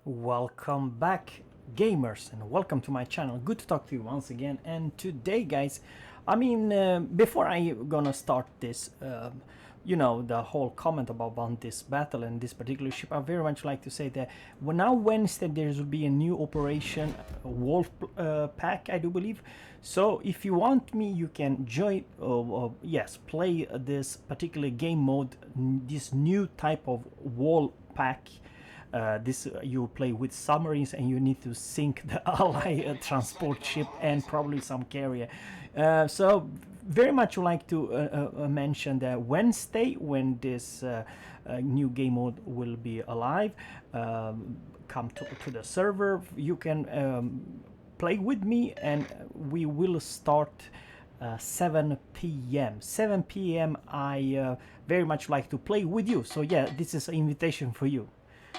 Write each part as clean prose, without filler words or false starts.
Welcome back, gamers, and welcome to my channel. Good to talk to you once again. And today, guys, before I gonna start this, the whole comment about this battle and this particular ship, I very much like to say that now Wednesday there will be a new operation, Wolf Pack, I do believe. So if you want me, you can join. Yes, play this particular game mode, this new type of wall pack. You play with submarines and you need to sink the ally transport ship and probably some carrier. So very much like to mention that Wednesday, when this new game mode will be alive, come to the server. You can play with me, and we will start 7 p.m. 7 p.m. I very much like to play with you. So yeah, this is an invitation for you.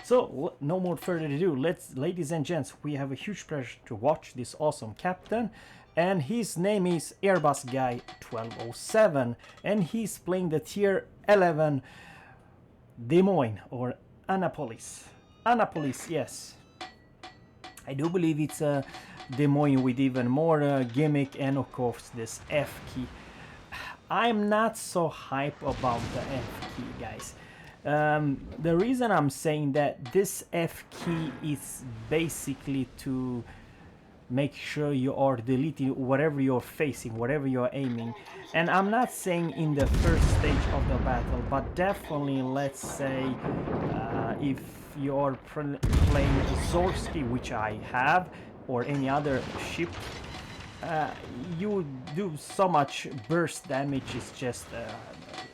So no more further ado, ladies and gents, we have a huge pleasure to watch this awesome captain, and his name is Airbus Guy 1207, and he's playing the tier 11 Des Moines or Annapolis. Annapolis, yes. I do believe it's a Des Moines with even more gimmick, and of course this F key. I'm not so hype about the F key, guys. The reason I'm saying that this F key is basically to make sure you are deleting whatever you're facing, whatever you're aiming. And I'm not saying in the first stage of the battle, but definitely, let's say, if you're playing Zorski, which I have, or any other ship, you do so much burst damage, it's just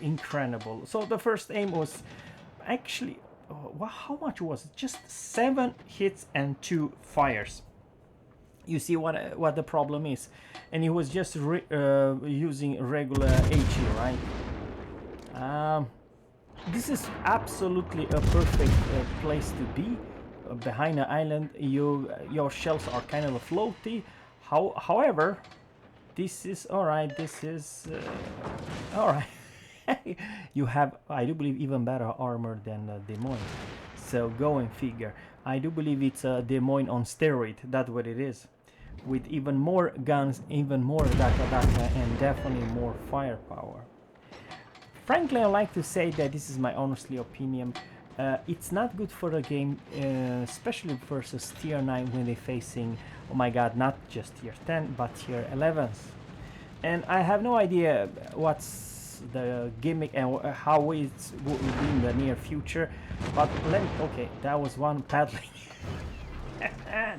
incredible. So the first aim was actually, how much was it? Just 7 hits and 2 fires. You see what the problem is, and he was just using regular HE, right? This is absolutely a perfect place to be. Behind an island, your shells are kind of floaty. However, this is alright. This is alright. You have, I do believe, even better armor than Des Moines. So go and figure. I do believe it's a Des Moines on steroid. That's what it is, with even more guns, even more data, and definitely more firepower. Frankly, I like to say that this is my honestly opinion. It's not good for the game, especially versus tier 9 when they're facing, oh my god, not just tier 10 but tier 11s. And I have no idea what's the gimmick and how it will be in the near future, but okay, that was one paddling.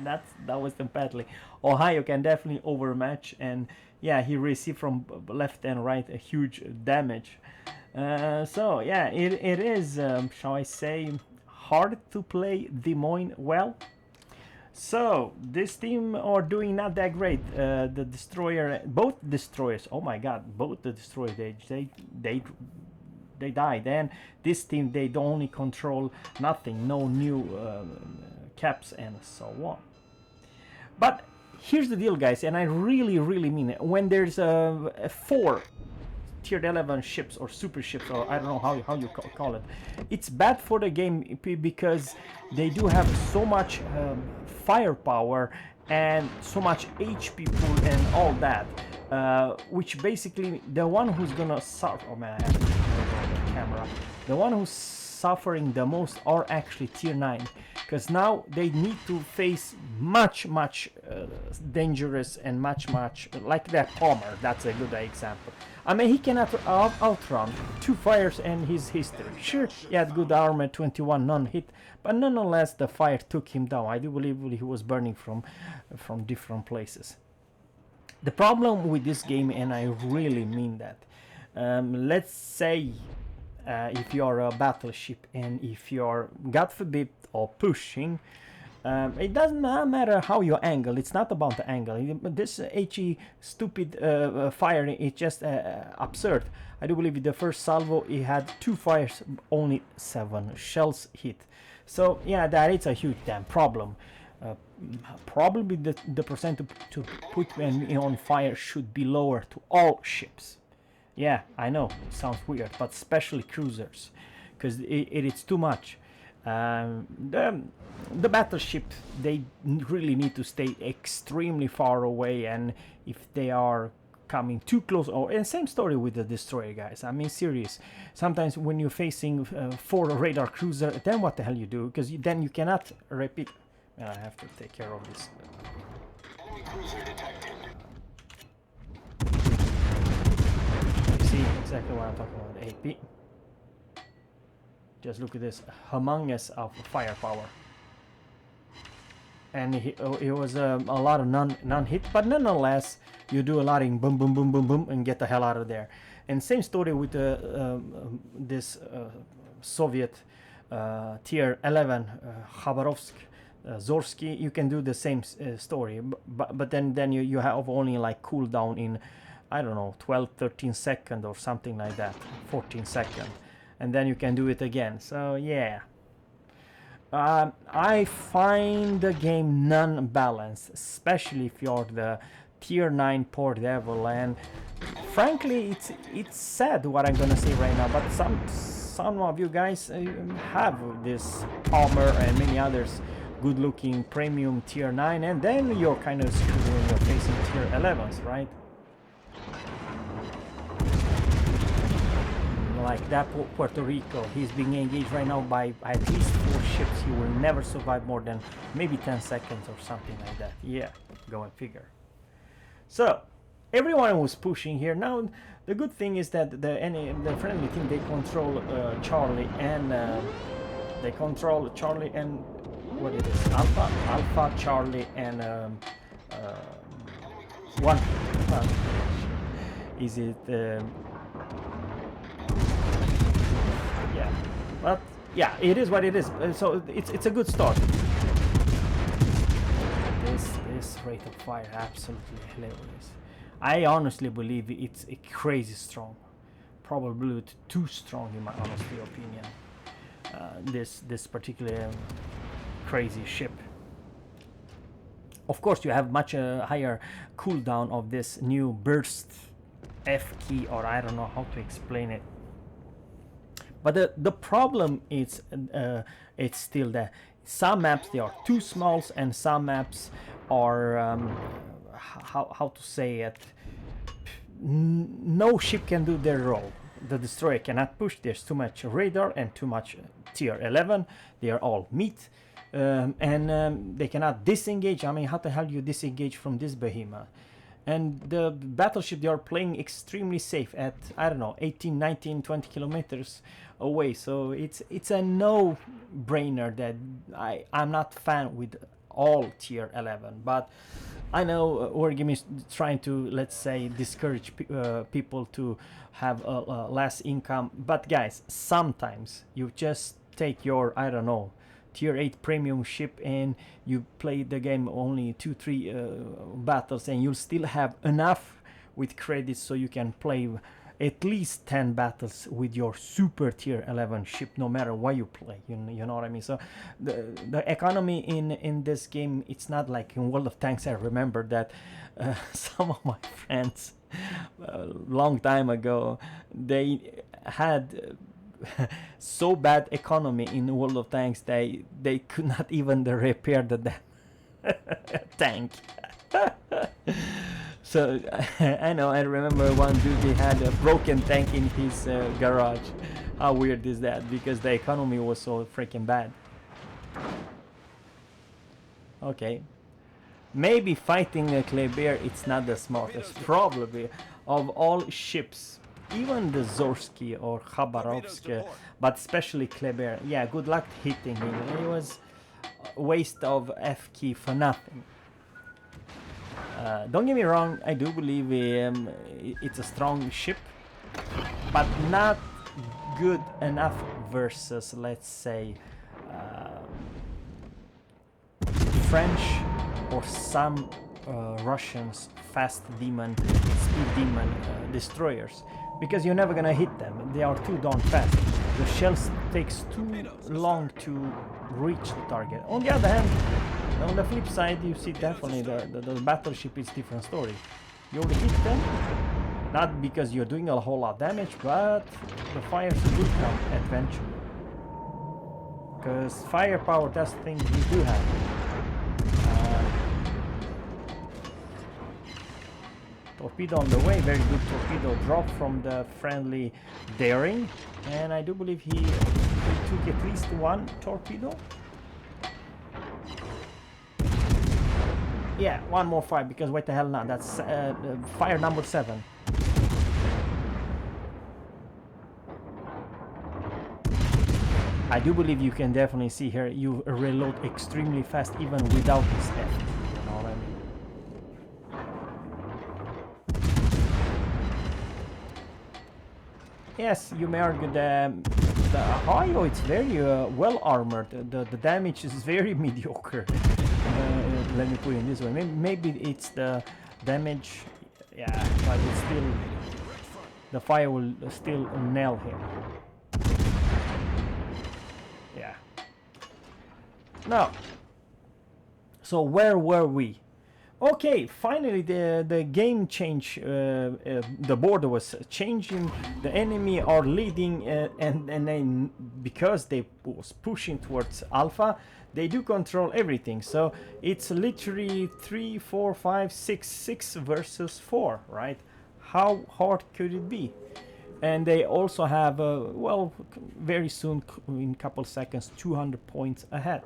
that was the paddling. Ohio can definitely overmatch, and yeah, he received from left and right a huge damage. So yeah, it is, shall I say, hard to play Des Moines well. So this team are doing not that great. The destroyer, both destroyers. Oh my God, both the destroyers they died. And this team, they don't only control nothing, no new caps and so on. But here's the deal, guys, and I really mean it. When there's 4 tier 11 ships or super ships, or I don't know how you call it, it's bad for the game because they do have so much firepower and so much HP pool and all that, which basically the one who's gonna suffer, oh man, I have to the camera, the one who's suffering the most are actually tier 9, because now they need to face much dangerous and much like that Palmer. That's a good example. I mean, he cannot outrun 2 fires and his history. Sure, he had good armor, 21 non-hit, but nonetheless the fire took him down. I do believe he was burning from different places. The problem with this game, and I really mean that, let's say if you are a battleship and if you are, God forbid, or pushing, it doesn't matter how you angle. It's not about the angle. This HE stupid firing is just absurd. I do believe the first salvo he had 2 fires, only 7 shells hit. So yeah, that is a huge damn problem. Probably the percent to put when on fire should be lower to all ships. Yeah, I know, it sounds weird, but especially cruisers, because it's too much. The battleship, they really need to stay extremely far away, and if they are coming too close, or and same story with the destroyer, guys. I mean, serious. Sometimes when you're facing 4 radar cruiser, then what the hell you do? Because then you cannot repeat. And I have to take care of this. Enemy cruiser detected. You see exactly what I'm talking about. AP. Just look at this humongous of firepower. And it was a lot of non-hit, but nonetheless, you do a lot in boom, boom, boom, boom, boom, and get the hell out of there. And same story with this Soviet tier 11 Khabarovsk, Zorsky. You can do the same story, but then you have only like cooldown in, I don't know, 12, 13 seconds or something like that, 14 seconds. And then you can do it again. So yeah, I find the game non-balanced, especially if you're the tier 9 poor devil. And frankly, it's sad what I'm gonna say right now, but some of you guys have this armor and many others good-looking premium tier 9, and then you're kind of screwed when you're facing tier 11s, right? Like that Puerto Rico, he's being engaged right now by at least 4 ships. He will never survive more than maybe 10 seconds or something like that. Yeah, go and figure. So everyone was pushing here. Now the good thing is that the friendly team, they control Charlie and what it is, Alpha, Charlie, and one. Is it? Yeah, but yeah, it is what it is. So it's a good start. This rate of fire, absolutely hilarious. I honestly believe it's a crazy strong, probably too strong in my honestly opinion. This particular crazy ship. Of course, you have much higher cooldown of this new burst F key, or I don't know how to explain it. But the problem is it's still that some maps, they are too small, and some maps are how to say it, no ship can do their role. The destroyer cannot push. There's too much radar and too much tier 11. They are all meat, and they cannot disengage. I mean, how the hell do you disengage from this behemoth? And the battleship, they are playing extremely safe at, I don't know, 18, 19, 20 kilometers away. So it's a no-brainer that I'm not fan with all tier 11. But I know Wargame is trying to, let's say, discourage people to have less income. But guys, sometimes you just take your, I don't know, tier 8 premium ship and you play the game only 2-3 battles, and you'll still have enough with credits so you can play at least 10 battles with your super tier 11 ship, no matter what you play. You know what I mean? So the economy in this game, it's not like in World of Tanks. I remember that some of my friends a long time ago, they had so bad economy in World of Tanks, they could not even repair the tank. So I know, I remember one dude, he had a broken tank in his garage. How weird is that? Because the economy was so freaking bad. Okay, maybe fighting a Kleber, it's not the smartest. Probably of all ships, even the Zorsky or Khabarovsk, but especially Kleber, yeah, good luck hitting him. It was a waste of F key for nothing. Don't get me wrong, I do believe it's a strong ship, but not good enough versus, let's say, French or some Russians fast demon, speed demon destroyers, because you're never gonna hit them. They are too darn fast. The shells takes too long to reach the target. On the other hand, on the flip side, you see definitely the battleship is different story. You'll hit them, not because you're doing a whole lot of damage, but the fires will come eventually. because firepower, that's the thing we do have. Torpedo on the way, very good torpedo drop from the friendly Daring, and I do believe he took at least one torpedo. Yeah, one more fire, because what the hell now, that's fire number 7. I do believe you can definitely see here, you reload extremely fast even without this F, you know what I mean? Yes, you may argue the Ohio, it's very well armored. The damage is very mediocre. Let me put it this way. Maybe it's the damage, yeah, but it's still, the fire will still nail him. Yeah. Now, so where were we? Okay, finally the game changed, the border was changing, the enemy are leading, and then because they was pushing towards Alpha, they do control everything, so it's literally 3, 4, 5, 6 versus 4, right? How hard could it be? And they also have, well, very soon, in a couple seconds, 200 points ahead.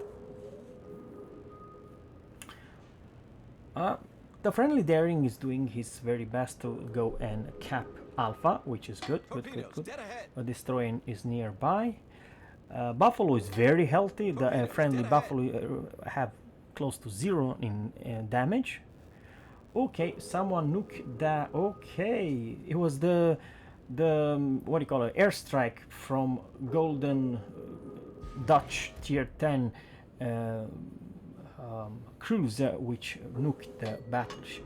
The friendly Daring is doing his very best to go and cap Alpha, which is good, good. Destroying is nearby. Buffalo is very healthy. The friendly Buffalo have close to 0 in damage. Okay, someone nuked that. Okay, it was the what do you call it, airstrike from Golden Dutch tier 10 cruiser which nuked the battleship.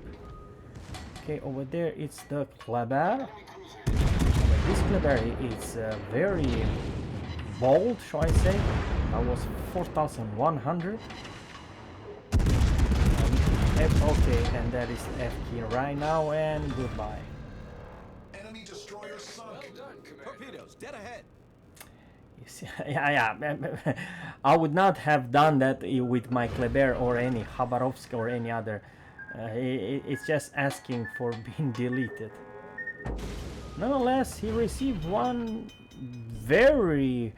Okay, over there it's the Kleber. This Kleber is very bold, shall I say. That was 4,100. Okay, and that is F key right now, and goodbye. Enemy destroyer sunk. Well done, Commander. Torpedoes dead ahead. Yeah. I would not have done that with my Kleber or any Khabarovsk or any other. It's just asking for being deleted. Nonetheless, he received one very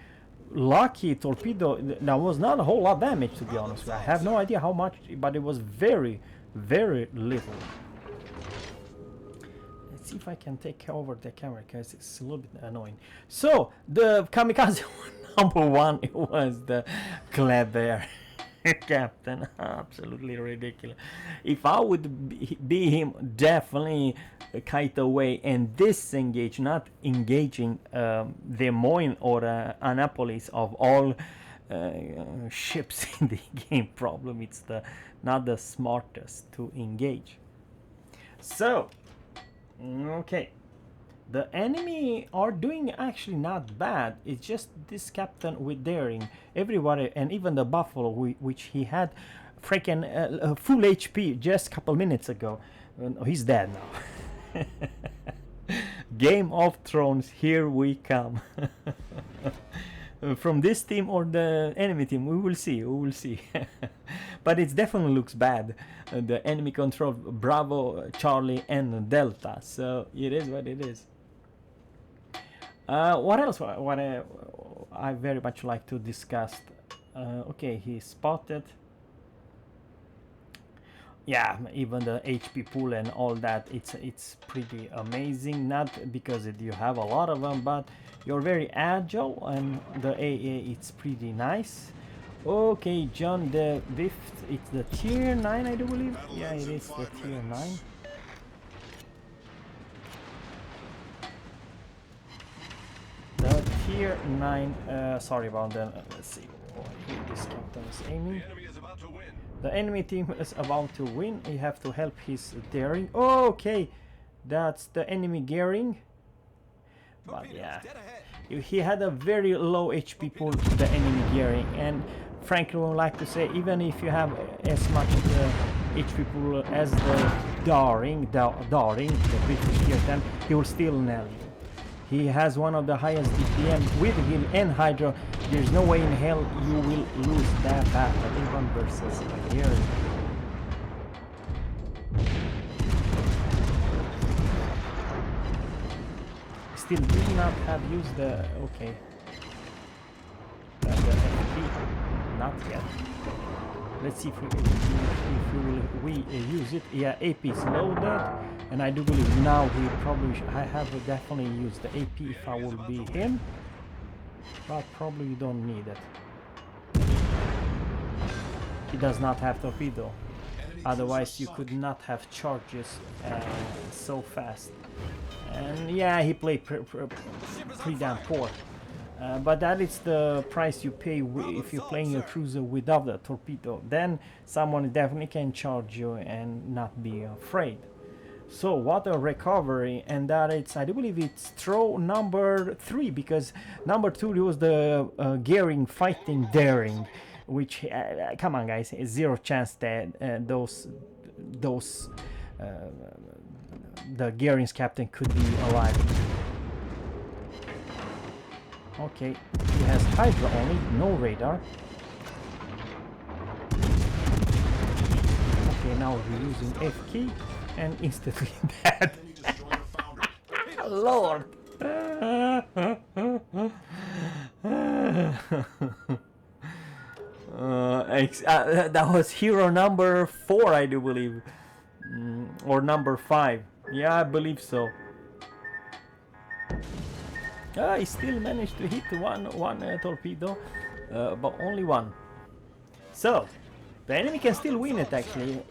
lucky torpedo. That was not a whole lot of damage, to be honest. I have no idea how much, but it was very, very little. Let's see if I can take over the camera, because it's a little bit annoying. So the kamikaze number 1, it was the Kleber captain. Absolutely ridiculous. If I would be him, definitely kite away and disengage, not engaging Des Moines or Annapolis of all ships in the game. Problem, it's not the smartest to engage. So okay, the enemy are doing actually not bad. It's just this captain with Daring, everybody, and even the Buffalo, which he had freaking full HP just a couple minutes ago. He's dead now. Game of Thrones, here we come. From this team or the enemy team, we will see, but it definitely looks bad. The enemy control Bravo, Charlie and Delta, so it is what it is. What else? What I very much like to discuss. Okay, he spotted. Yeah, even the HP pool and all that, it's pretty amazing. Not because you have a lot of them, but you're very agile, and the AA, it's pretty nice. Okay, John the 5th, it's the tier 9, I do believe. Yeah, it is the tier 9. The tier 9, sorry about that. Let's see what this captain is aiming. The enemy team is about to win. You have to help his Daring. Okay, that's the enemy Daring. But yeah, he had a very low HP pool, the enemy Daring, and frankly, I would like to say, even if you have as much HP pool as the Daring, the British tier 10, he will still nail you. He has one of the highest DPM with heal and Hydra. There's no way in hell you will lose that battle, even versus here. Still do not have used the okay. The FP, not yet. Let's see if we use it. Yeah, AP is loaded, and I do believe now he probably I have definitely used the AP if I will be him, but probably you don't need it. He does not have torpedo, otherwise you could not have charges so fast. And yeah, he played pretty damn poor. But that is the price you pay if you're playing a cruiser without the torpedo. Then someone definitely can charge you and not be afraid. So what a recovery, and that it's, I do believe it's throw number 3, because number 2 was the gearing fighting daring, which come on guys, zero chance that the gearing's captain could be alive. Okay, he has Hydra only, no radar. Okay, now we're using F key and instantly dead. Lord! That was hero number 4, I do believe. Or number 5. Yeah, I believe so. He still managed to hit one torpedo, but only one. So, the enemy can still win it actually,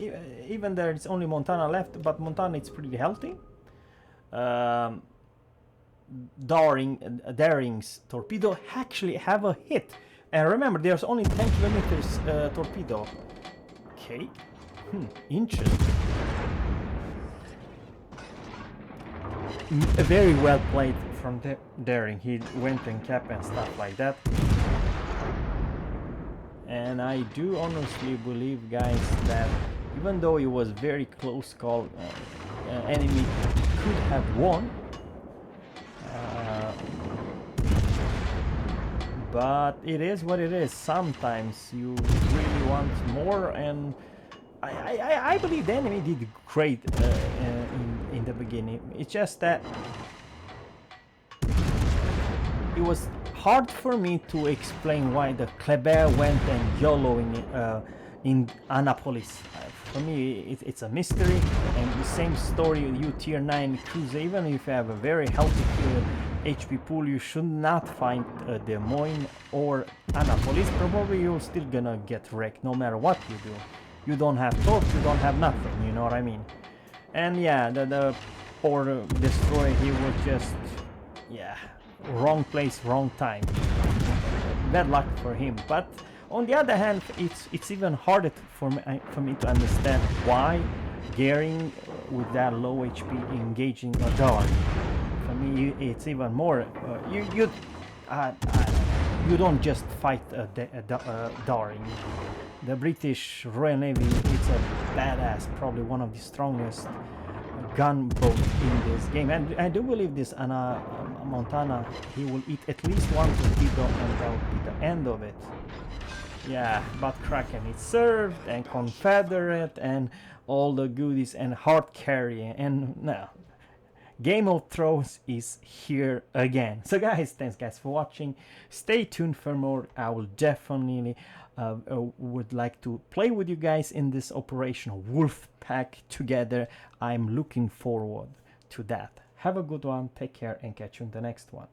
even there is only Montana left, but Montana is pretty healthy. Daring's torpedo actually have a hit. And remember, there's only 10 kilometers torpedo. Okay, interesting. Very well played from Daring. He went and cap and stuff like that. And I do honestly believe, guys, that even though it was very close call, enemy could have won. But it is what it is. Sometimes you really want more, and I believe the enemy did great in the beginning. It's just that it was hard for me to explain why the Kleber went and YOLO in Annapolis. For me, it's a mystery, and the same story you tier 9 cruiser, even if you have a very healthy HP pool, you should not find Des Moines or Annapolis. Probably you're still gonna get wrecked no matter what you do. You don't have torch, you don't have nothing, you know what I mean? And yeah, the poor destroyer, he was just, yeah, wrong place, wrong time. Bad luck for him. But on the other hand, it's even harder for me to understand why Gearing with that low HP engaging a dog. For me, it's even more. You don't just fight a Daring. The British Royal Navy, it's a badass, probably one of the strongest gunboat in this game. And I do believe this Montana, he will eat at least one torpedo, and that will be the end of it. Yeah, but Kraken is served, and Confederate, and all the goodies, and hard carry, and now Game of Thrones is here again. So guys, thanks guys for watching. Stay tuned for more. I will definitely would like to play with you guys in this Operation Wolf Pack together. I'm looking forward to that. Have a good one, take care, and catch you in the next one.